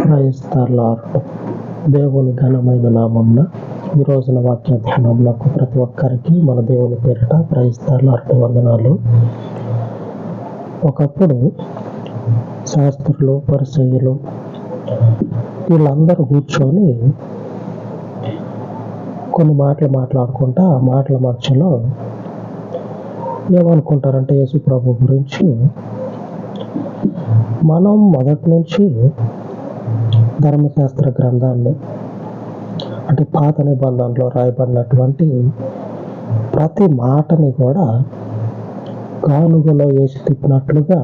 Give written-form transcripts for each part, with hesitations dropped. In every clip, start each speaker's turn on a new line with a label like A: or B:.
A: Praise the lord. దేవుని ఘనమైన నామమున ఈ రోజున వాక్య ధ్యానములకు ప్రతి ఒక్కరికి మన దేవుని పేరిట ప్రైజ్ ది లార్డ్ వందనాలు. ఒకప్పుడు శాస్త్రులు, పరిసయ్యులు వీళ్ళందరూ కూర్చొని కొన్ని మాటలు మాట్లాడుకుంటా ఆ మాటల మధ్యలో ఏమనుకుంటారంటే యేసు ప్రభు గురించి మనం మొదటి నుంచి ధర్మశాస్త్ర గ్రంథాన్ని అంటే పాత నిబంధనలో రాయబడినటువంటి ప్రతి మాటని కూడా గానుగలో వేసి తిప్పినట్లుగా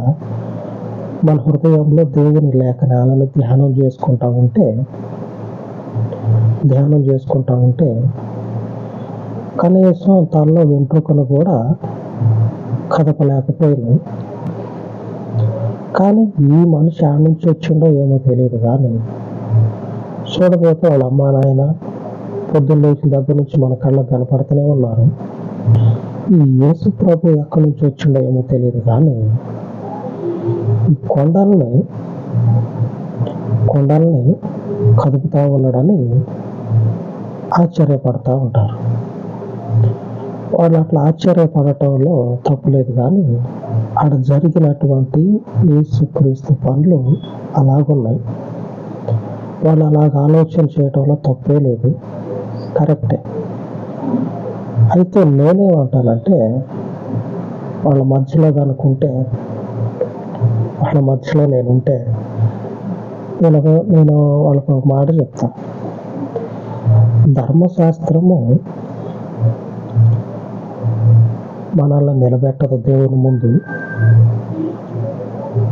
A: మన హృదయంలో దేవుని లేఖనాలను ధ్యానం చేసుకుంటా ఉంటే కనీసం తనలో వెంట్రుకను కూడా కదపలేకపోయింది. కానీ ఈ మనిషి ఆడ నుంచి వచ్చిండో ఏమో తెలియదు, కానీ చూడబోతే వాళ్ళ అమ్మా నాయన పొద్దున్న లేచిన దగ్గర నుంచి మన కళ్ళకు కనపడుతూనే ఉన్నారు. ఈ యేసు ప్రభు ఎక్కడి నుంచి వచ్చిండో ఏమో తెలియదు, కానీ ఈ కొండల్ని కదుపుతా ఉన్నాడని ఆశ్చర్యపడతా ఉంటారు. వాళ్ళు అట్లా ఆశ్చర్యపడటంలో తప్పులేదు, కానీ ఆడ జరిగినటువంటి యేసుక్రీస్తు పనులు అలాగున్నాయి. వాళ్ళు అలాగ ఆలోచన చేయటంలో తప్పే లేదు, కరెక్టే. అయితే నేనేమంటానంటే వాళ్ళ మధ్యలో నేనుంటే నేను వాళ్ళకు ఒక మాట చెప్తాను. ధర్మశాస్త్రము మనల్ని నిలబెట్టదు దేవుని ముందు.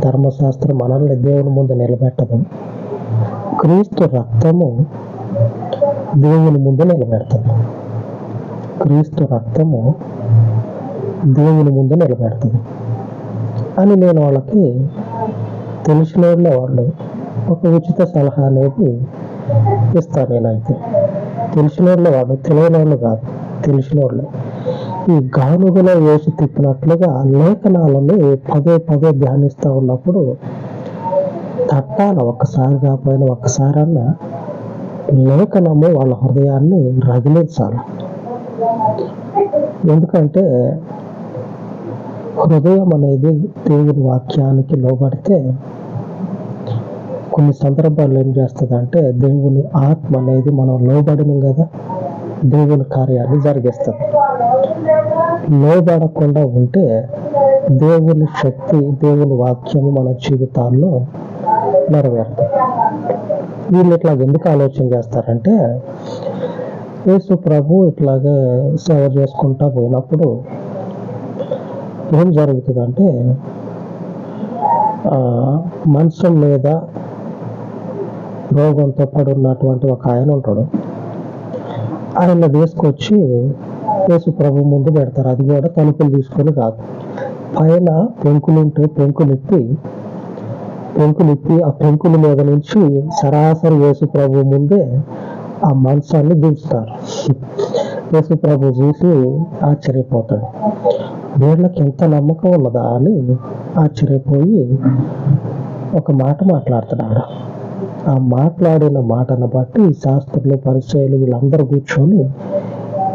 A: ధర్మశాస్త్రం మనల్ని దేవుని ముందు నిలబెట్టదు. క్రీస్తు రక్తము దేవుని ముందు నిలబెడుతుంది. క్రీస్తు రక్తము దేవుని ముందు నిలబెడుతుంది అని నేను వాళ్ళకి తెలిసిన వాళ్ళు ఒక ఉచిత సలహా అనేది ఇస్తాను. నేనైతే తెలిసిన వాళ్ళు తెలియని వాళ్ళు కాదు, తెలిసిన వాళ్ళే. ఈ గానుగలో వేసి తిప్పినట్లుగా లేఖనాలని పదే పదే ధ్యానిస్తూ ఉన్నప్పుడు తట్టాల ఒక్కసారి కాకపోయినా ఒక్కసారన్నా లేఖనము వాళ్ళ హృదయాన్ని రగిలించాలి. ఎందుకంటే హృదయం అనేది దేవుని వాక్యానికి లోబడితే కొన్ని సందర్భాల్లో ఏం చేస్తుంది, దేవుని ఆత్మ అనేది మనం లోబడినం కదా, దేవుని కార్యాన్ని జరిగిస్తుంది. లోబడకుండా ఉంటే దేవుని శక్తి, దేవుని వాక్యము మన జీవితాల్లో నెరవేరుతుంది. వీళ్ళు ఇట్లా ఎందుకు ఆలోచన చేస్తారంటే యేసు ప్రభు ఇట్లాగే సేవ చేసుకుంటా పోయినప్పుడు ఏం జరుగుతుందంటే మంచం మీద రోగంతో పడున్నటువంటి ఒక ఆయన ఉంటాడు. ఆయన తీసుకొచ్చి యేసు ప్రభు ముందు పెడతారు. అది కూడా తలుపులు తీసుకొని కాదు, పైన పెంకులుంటే పెంకులిప్పి ఆ పెంకుల మీద నుంచి సరాసరి యేసు ప్రభు ముందే ఆ మంచాన్ని దించుతారు. యేసు ప్రభు చూసి ఆశ్చర్యపోతాడు. వీళ్ళకి ఎంత నమ్మకం ఉన్నదా అని ఆశ్చర్యపోయి ఒక మాట మాట్లాడుతున్నాడు. ఆ మాట్లాడిన మాటను బట్టి శాస్త్రులు, పరిచయాలు వీళ్ళందరూ కూర్చొని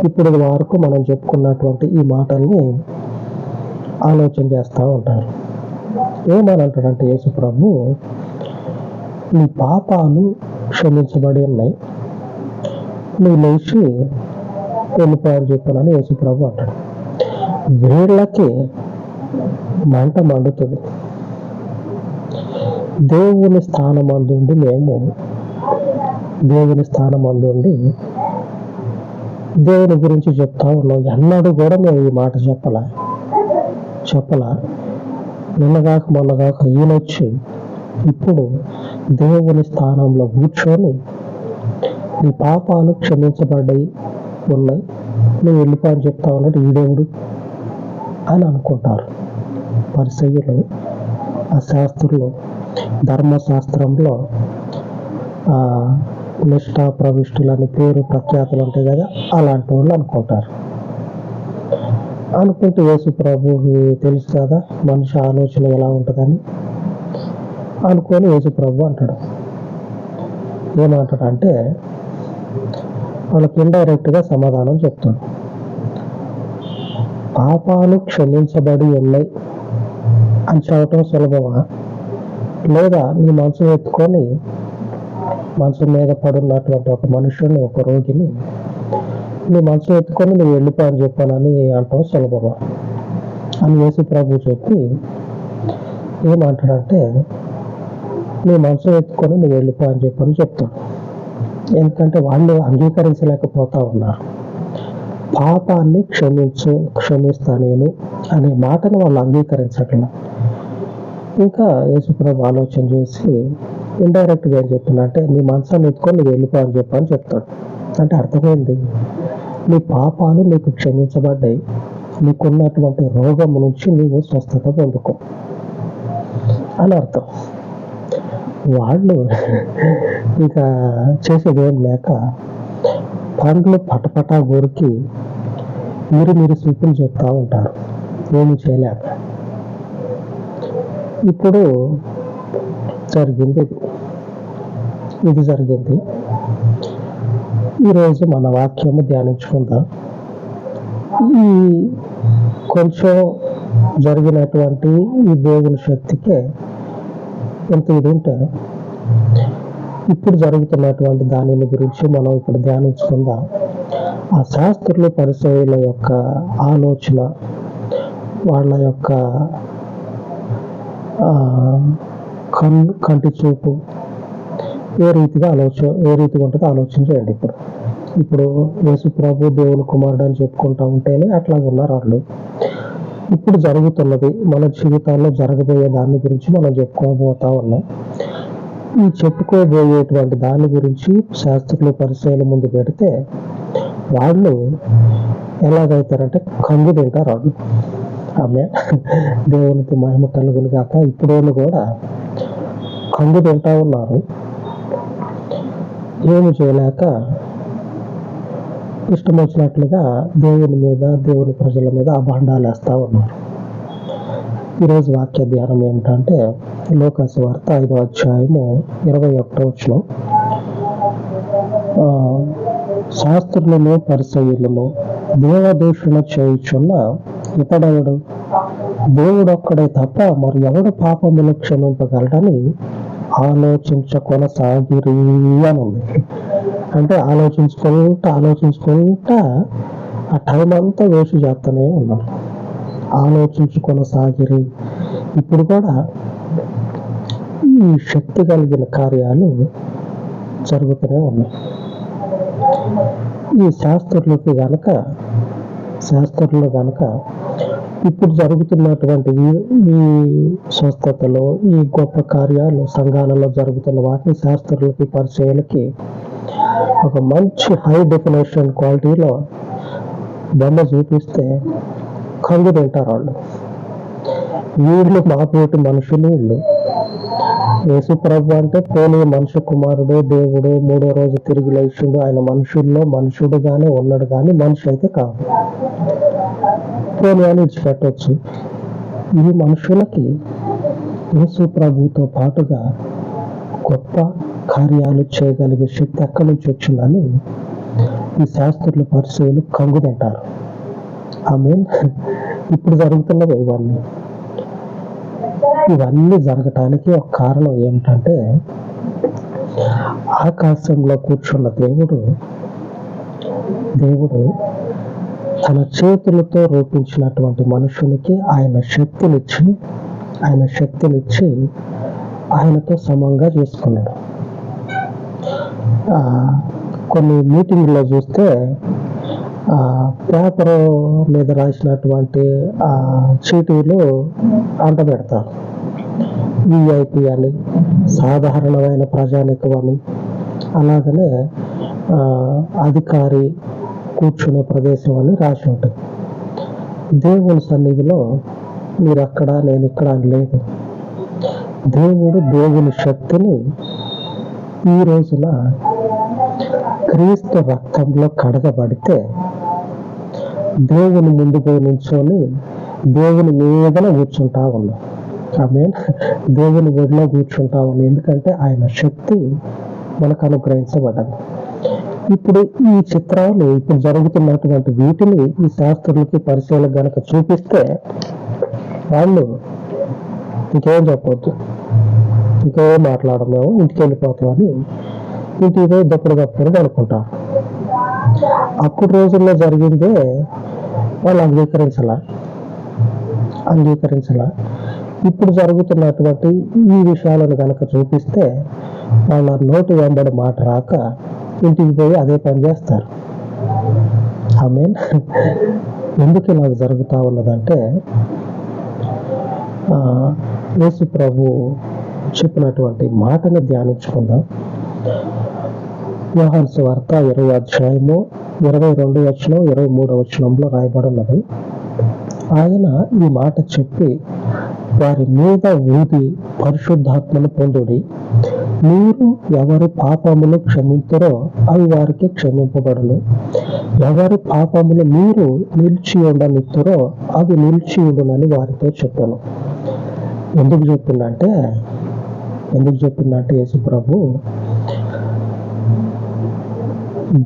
A: ఇప్పుడు వరకు మనం చెప్పుకున్నటువంటి ఈ మాటల్ని ఆలోచన చేస్తూ ఉంటారు. ఏమని అంటాడంటే యేసు ప్రభు, నీ పాపాలు క్షమించబడి ఉన్నాయి, నువ్వు లేచి వెళ్ళిపోయారు చెప్పానని యేసు ప్రభు అంటాడు. వీళ్ళకి మంట మండుతుంది. దేవుని స్థానమందుండి దేవుని గురించి చెప్తా ఉన్నాం. ఎన్నడూ కూడా మేము ఈ మాట చెప్పలా. నిన్నగాక మొన్నగాక ఈయనొచ్చి ఇప్పుడు దేవుని స్థానంలో కూర్చొని నీ పాపాలు క్షమించబడ్డాయి ఉన్నాయి, నువ్వు వెళ్ళిపోని చెప్తా ఉన్నట్టు ఈ దేవుడు అని అనుకుంటారు పరిసయ్యులు. ఆ శాస్త్రులు ధర్మశాస్త్రంలో నిష్ఠా ప్రవిష్టులని పేరు ప్రఖ్యాతులు ఉంటాయి కదా, అలాంటి వాళ్ళు అనుకుంటారు. అనుకుంటే యేసు ప్రభుకి తెలుసు కదా మనిషి ఆలోచన ఎలా ఉంటుందని అనుకొని యేసు ప్రభు అంటాడు, ఏమంటాడంటే వాళ్ళకి ఇండైరెక్ట్గా సమాధానం చెప్తాడు. పాపాలు క్షమించబడి ఉన్నాయి అని చెప్పటం సులభమా, లేదా నీ మనసు ఎత్తుకొని మంచం మీద పడున్నటువంటి ఒక మనుషుని, ఒక రోగిని నీ మనసు ఎత్తుకొని నువ్వు వెళ్ళిపో అని చెప్పానని అంటాం సులభమా అని యేసు ప్రభు చెప్పి ఏమంటాడంటే నీ మనసు ఎత్తుకొని నువ్వు వెళ్ళిపో అని చెప్పని చెప్తాడు. ఎందుకంటే వాళ్ళు అంగీకరించలేకపోతా ఉన్నారు. పాపాన్ని క్షమిస్తా నేను అనే మాటను వాళ్ళు అంగీకరించట్ల. ఇంకా యేసుప్రభు ఆలోచన చేసి ఇండైరెక్ట్గా ఏం చెప్తున్నా నీ మనసాన్ని ఎత్తుకొని నువ్వు వెళ్ళిపో అని చెప్పని చెప్తాడు. అంటే అర్థమైంది, నీ పాపాలు నీకు క్షమించబడ్డాయి, నీకున్నటువంటి రోగం నుంచి నీవు స్వస్థత పొందుకో అని అర్థం. వాళ్ళు ఇంకా చేసేది ఏం లేక పండ్లు పటపటా గోరికి మీరు స్వీపులు చెప్తా ఉంటారు, ఏమి చేయలేక. ఇప్పుడు ఇది జరిగింది. ఈరోజు మన వాక్యము ధ్యానించుకుందాం. ఈ కొంచెం జరిగినటువంటి ఈ దేవుని శక్తికే ఎంత ఇది ఉంటే ఇప్పుడు జరుగుతున్నటువంటి దానిని గురించి మనం ఇప్పుడు ధ్యానించుకుందాం. ఆ శాస్త్రులు పరిసయ్యుల యొక్క ఆలోచన, వాళ్ళ యొక్క కంటి చూపు ఏ రీతిగా ఉంటుందో ఆలోచన చేయండి. ఇప్పుడు యేసు ప్రభు దేవుని కుమారుడు అని చెప్పుకుంటా ఉంటేనే అట్లా ఉన్నారు వాళ్ళు. ఇప్పుడు జరుగుతున్నది మన జీవితాల్లో జరగబోయే దాని గురించి మనం చెప్పుకోబోతా ఉన్నాం. ఈ చెప్పుకోబోయేటువంటి దాని గురించి శాస్త్రులు పరిచయాల ముందు పెడితే వాళ్ళు ఎలాగైతారంటే కంగు తింటారు వాళ్ళు. ఆమె దేవునికి మహిమ కలుగును గాక. ఇప్పుడు వాళ్ళు కూడా కంగు తింటా ఉన్నారు, ఏమి చేయలేక ఇష్టం వచ్చినట్లుగా దేవుని మీద, దేవుని ప్రజల మీద అభాండాలు వేస్తూ ఉన్నారు. ఈరోజు వాక్య ధ్యానం ఏమిటంటే లోకాసు వార్త 5వ అధ్యాయము 21వ వచనం. శాస్త్రులను పరిసయ్యులను దేవదూషణ చేయుచున్న ఇతడెవడు? దేవుడొక్కడే తప్ప మరి ఎవడు పాపములు క్షమింపగలడని ఆలోచించకొనసాగిరి అని ఉంది. అంటే ఆలోచించుకుంటా ఆ టైం అంతా వేస్ట్ చేస్తూనే ఉన్నారు. ఆలోచించుకొనసాగిరి. ఇప్పుడు కూడా ఈ శక్తి కలిగిన కార్యాలు జరుగుతూనే ఉన్నాయి. ఈ శాస్త్రులు గనక ఇప్పుడు జరుగుతున్నటువంటి ఈ స్వస్థతలు, ఈ గొప్ప కార్యాలు సంఘాలలో జరుగుతున్న వాటిని శాస్త్రులకి పరిచయాలకి ఒక మంచి హై డెఫినేషన్ క్వాలిటీలో బొమ్మ చూపిస్తే కంగు తింటారు వాళ్ళు. వీళ్ళు మాపోటి మనుషులు. వీళ్ళు యేసు ప్రభు అంటే పోనీ మనుష్య కుమారుడు, దేవుడు, 3వ రోజు తిరిగి లేచిండు, ఆయన మనుషుడుగానే ఉన్నాడు, కానీ మనిషి అయితే కాదు. పోనీ అని విడిచిపెట్టవచ్చు. ఈ మనుషులకి యేసు ప్రభుతో పాటుగా గొప్ప కార్యాలు చేయగలిగే శక్తి ఎక్కడి నుంచి వచ్చిందని ఈ శాస్త్రుల పరిచయాలు కంగు తింటారు. ఇప్పుడు జరుగుతున్నవి ఇవన్నీ జరగటానికి ఒక కారణం ఏమిటంటే ఆకాశంలో కూర్చున్న దేవుడు తన చేతులతో రూపించినటువంటి మనుషునికి ఆయన శక్తినిచ్చి ఆయనతో సమంగా చేసుకున్నాడు. కొన్ని మీటింగ్లో చూస్తే పేపర్ మీద రాసినటువంటి చీటీలు అంటబెడతారు. విఐపి అని, సాధారణమైన ప్రజానికం అని, అలాగనే అధికారి కూర్చునే ప్రదేశం అని రాసి ఉంటుంది. దేవుని సన్నిధిలో మీరు అక్కడ, నేను ఇక్కడ అని లేదు. దేవుని శక్తిని ఈ రోజున క్రీస్తు రక్తంలో కడగబడితే దేవుని ముందు పోయి నుంచొని దేవుని మీదన కూర్చుంటా ఉన్నాం. దేవుని ఒడిలో కూర్చుంటా ఉన్నాం. ఎందుకంటే ఆయన శక్తి మనకు అనుగ్రహించబడ్డది. ఇప్పుడు ఈ చిత్రాలు ఇప్పుడు జరుగుతున్నటువంటి వీటిని ఈ శాస్త్రులకి పరిశీలన గనక చూపిస్తే వాళ్ళు ఇంకేం చెప్పొద్దు, ఇంకేం మాట్లాడమేమో, ఇంటికి వెళ్ళిపోతామని ఇంటికి పోయి దప్పుడు అనుకుంటారు. అప్పుడు రోజుల్లో జరిగిందే వాళ్ళు అంగీకరించలా. ఇప్పుడు జరుగుతున్నటువంటి ఈ విషయాలను కనుక చూపిస్తే వాళ్ళ నోటి వెంబడి మాట రాక ఇంటికి పోయి అదే పని చేస్తారు. ఆమేన్. ఎందుకు ఇలా జరుగుతూ ఉన్నదంటే యేసు ప్రభు చెప్పినటువంటి మాటను ధ్యానించుకుందాం. యోహాను సువార్త 20వ అధ్యాయము 22 వచనం 23వ వచనంలో రాయబడి ఉన్నది. ఆయన ఈ మాట చెప్పి వారి మీద ఊది పరిశుద్ధాత్మను పొందుడి. మీరు ఎవరి పాపములు క్షమింతురో అవి వారికి క్షమింపబడును. ఎవరి పాపములు మీరు నిలిచి ఉండనిత్తురో అవి నిలిచి ఉండునని వారితో చెప్పాను. ఎందుకు చెప్పిందంటే యేసు ప్రభు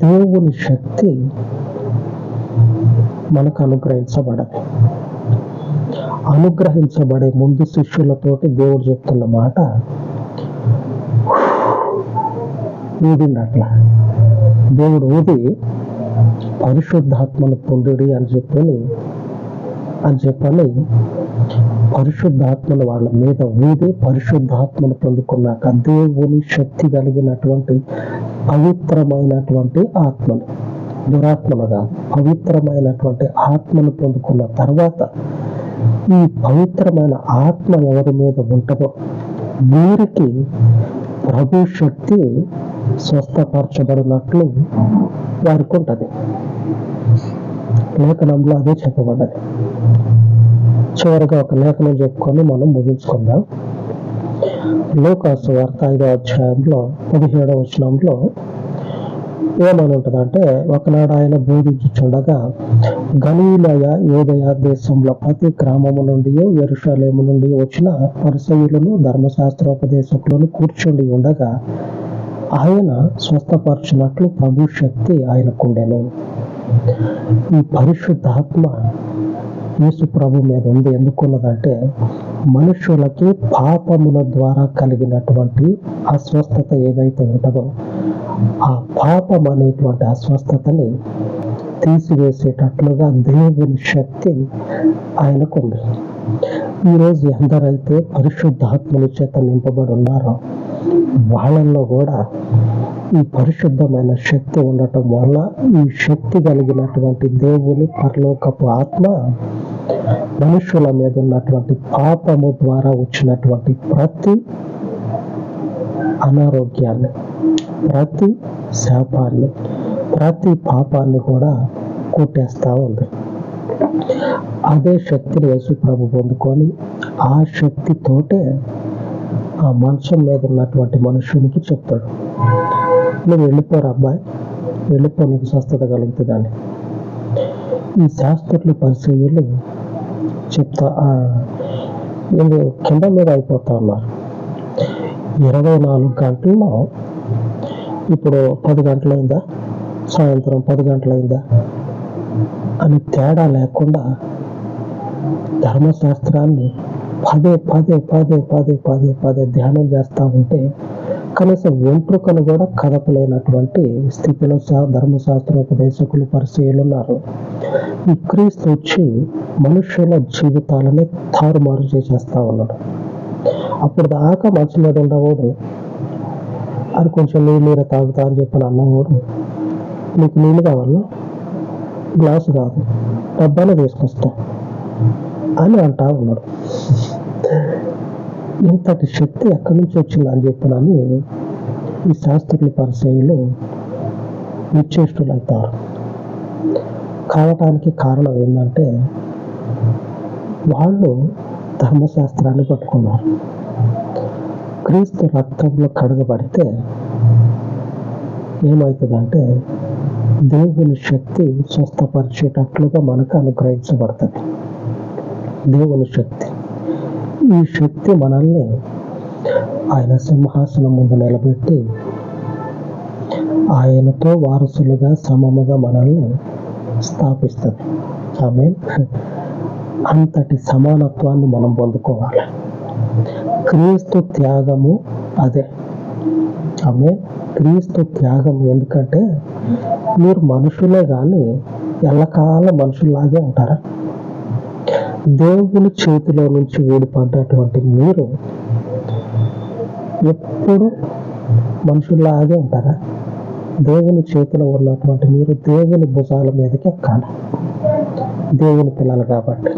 A: దేవుని శక్తి మనకు అనుగ్రహించబడే ముందు శిష్యులతోటి దేవుడు చెప్తున్న మాట ఊదిండట్లా. దేవుడు ఊది పరిశుద్ధాత్మను పొందుడి అని చెప్పని పరిశుద్ధాత్మను వాళ్ళ మీద ఊది పరిశుద్ధాత్మను పొందుకున్నాక దేవుని శక్తి కలిగినటువంటి పవిత్రమైనటువంటి ఆత్మను, దురాత్మను కాదు, పవిత్రమైనటువంటి ఆత్మను పొందుకున్న తర్వాత ఈ పవిత్రమైన ఆత్మ ఎవరి మీద ఉంటుందో వీరికి ప్రభు శక్తి స్వస్థపరచబడినట్లు వారికి ఉంటుంది. లేఖనంలో అదే చెప్పబడ్డది. చివరిగా ఒక లేఖనం చెప్పుకొని మనం ముగించుకుందాం. లూకా సువార్త 5వ అధ్యాయంలో 17వ వచనంలో ఏమని ఉంటుందంటే, ఒకనాడు ఆయన బోధించుచుండగా గలిలయ యూదయ దేశంలో ప్రతి గ్రామము నుండి యెరూషలేము నుండి వచ్చిన పరిసయ్యులను ధర్మశాస్త్రోపదేశకులను కూర్చుండి ఉండగా ఆయన స్వస్థపరచినట్లు ప్రభు శక్తి ఆయనకుండెను. ఈ పరిశుద్ధాత్మ యేసు ప్రభు మీద ఉంది. ఎందుకున్నదంటే మనుషులకి పాపముల ద్వారా కలిగినటువంటి అస్వస్థత ఏదైతే ఉంటుందో ఆ పాపం అనేటువంటి అస్వస్థతని తీసివేసేటట్లుగా దేవుని శక్తి ఆయనకుంది. ఈరోజు ఎందరైతే పరిశుద్ధాత్మని చేత నింపబడి ఉన్నారో వాళ్ళల్లో కూడా ఈ పరిశుద్ధమైన శక్తి ఉండటం వల్ల ఈ శక్తి కలిగినటువంటి దేవుని పరలోకపు ఆత్మ మనుషుల మీద ఉన్నటువంటి పాపము ద్వారా వచ్చినటువంటి ప్రతి అనారోగ్యాన్ని, ప్రతి శాపాన్ని, ప్రతి పాపాన్ని కూడా కొట్టేస్తా ఉంది. అదే శక్తిని యేసు ప్రభు పొందుకొని ఆ శక్తితోటే ఆ మంచం మీద ఉన్నటువంటి మనుషునికి చెప్తాడు, నువ్వు వెళ్ళిపోరు అబ్బాయి, వెళ్ళిపో, నీకు స్వస్థత కలుగుతుందని. ఈ శాస్త్రులు పరిచయులు చెప్తా వీళ్ళు కింద మీద అయిపోతా ఉన్నారు. 24 గంటల్లో ఇప్పుడు 10 గంటలైందా, సాయంత్రం 10 గంటలైందా అని తేడా లేకుండా ధర్మశాస్త్రాన్ని పదే ధ్యానం చేస్తూ ఉంటే కనీసం వెంట్రుకను కూడా కదపలేనటువంటి స్థితిలో ధర్మశాస్త్రోపదేశకులు పరిచయులు ఉన్నారు. ఈ క్రీస్తు వచ్చి మనుషుల జీవితాలని తారుమారు చేసేస్తా ఉన్నాడు. అప్పుడు దాకా మంచం మీద ఉండవాడు, అది కొంచెం నీళ్ళు తాగుతా అని చెప్పని అన్నవాడు, నీకు నీళ్ళు కావాలా, గ్లాసు కాదు డబ్బానే తీసుకొస్తా అని అంటా ఉన్నాడు. ఇంతటి శక్తి ఎక్కడి నుంచి వచ్చిందని చెప్పినని ఈ శాస్త్రుల పరిచయులు నిశ్చేష్టులవుతారు. కావటానికి కారణం ఏంటంటే వాళ్ళు ధర్మశాస్త్రాన్ని పట్టుకున్నారు. క్రీస్తు రక్తంలో కడగబడితే ఏమవుతుందంటే దేవుని శక్తి స్వస్థపరిచేటట్లుగా మనకు అనుగ్రహించబడుతుంది. దేవుని శక్తి, ఈ శక్తి మనల్ని ఆయన సింహాసనం ముందు నిలబెట్టి ఆయనతో వారసులుగా సమముగా మనల్ని స్థాపిస్తుంది. ఆమేన్. అంతటి సమానత్వాన్ని మనం పొందుకోవాలి. క్రీస్తు త్యాగము అదే. ఆమేన్. క్రీస్తు త్యాగం ఎందుకంటే మీరు మనుషులే కానీ ఎల్లకాలం మనుషుల్లాగే ఉంటారా? దేవుని చేతిలో నుంచి ఊడిపడ్డటువంటి మీరు ఎప్పుడు మనుషుల్లాగే ఉంటారా? దేవుని చేతిలో ఉన్నటువంటి మీరు దేవుని భుజాల మీదకి ఎక్కాలి, దేవుని పిల్లలు కాబట్టి.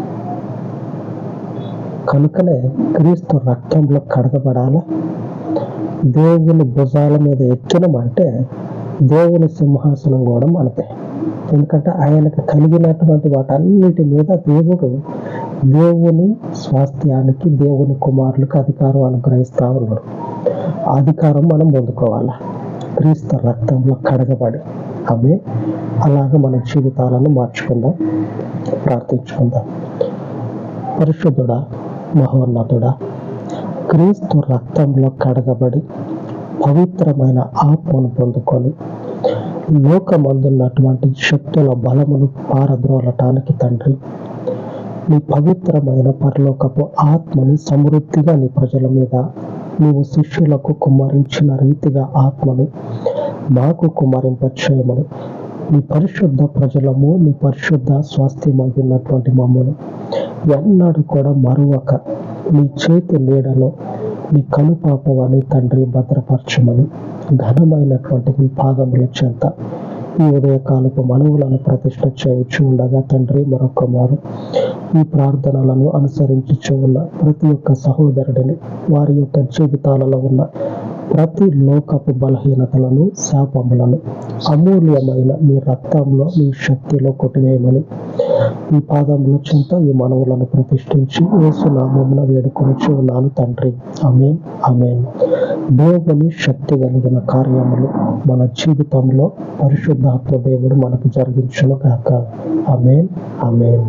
A: కనుకనే క్రీస్తు రక్తంలో కడగబడాలి. దేవుని భుజాల మీద ఎక్కినమంటే దేవుని సింహాసనం కూడా మనదే. ఎందుకంటే ఆయనకు కలిగినటువంటి వాటన్నిటి మీద దేవుని స్వాస్థ్యానికి, దేవుని కుమారులకు అధికారం అనుగ్రహిస్తా ఉన్నాడు. ఆ అధికారం మనం పొందుకోవాలి క్రీస్తు రక్తంలో కడగబడి. అవి అలాగే మన జీవితాలను మార్చుకుందాం, ప్రార్థించుకుందాం. పరిశుద్ధుడా, మహోన్నతుడా, క్రీస్తు రక్తంలో కడగబడి పవిత్రమైన ఆత్మను పొందుకొని లోకమందున్నటువంటి శక్తుల బలమును పారద్రోలటానికి తండ్రి, నీ పవిత్రమైన పరలోకపు ఆత్మని సమృద్ధిగా నీ ప్రజల మీద నీవు శిష్యులకు కుమ్మరించిన రీతిగా ఆత్మని మాకు కుమ్మరింపచేయమని, నీ పరిశుద్ధ ప్రజలము, నీ పరిశుద్ధ స్వాస్థ్యమైనటువంటి మమ్మల్ని ఎన్నడూ కూడా మరువక నీ చేతి నీడలో నీ కనుపాపవని తండ్రి భద్రపరచమని, ఘనమైనటువంటి నీ పాదముల చెంత ఈ ఉదయకాలపు మనవులను ప్రతిష్ఠ చేయించి ఉండగా తండ్రి, మరొక మారు ఈ ప్రార్థనలను అనుసరించి ఉన్న ప్రతి ఒక్క సహోదరుడిని, వారి యొక్క జీవితాలలో ఉన్న ప్రతి లోకపు బలహీనతలను, శాపములను అమూల్యమైన మీ రక్తంలో, మీ శక్తిలో కొట్టివేయమని ఈ పాదముల చింత ఈ మనవులను ప్రతిష్ఠించి యేసు నామమున వేడుకొనిచి ఉన్నాను తండ్రి. ఆమేన్, ఆమేన్. దేవుని శక్తి కలిగిన కార్యములు మన జీవితంలో పరిశుద్ధాత్మ దేవుడు మనకు జరిగించును గాక. ఆమేన్, ఆమేన్.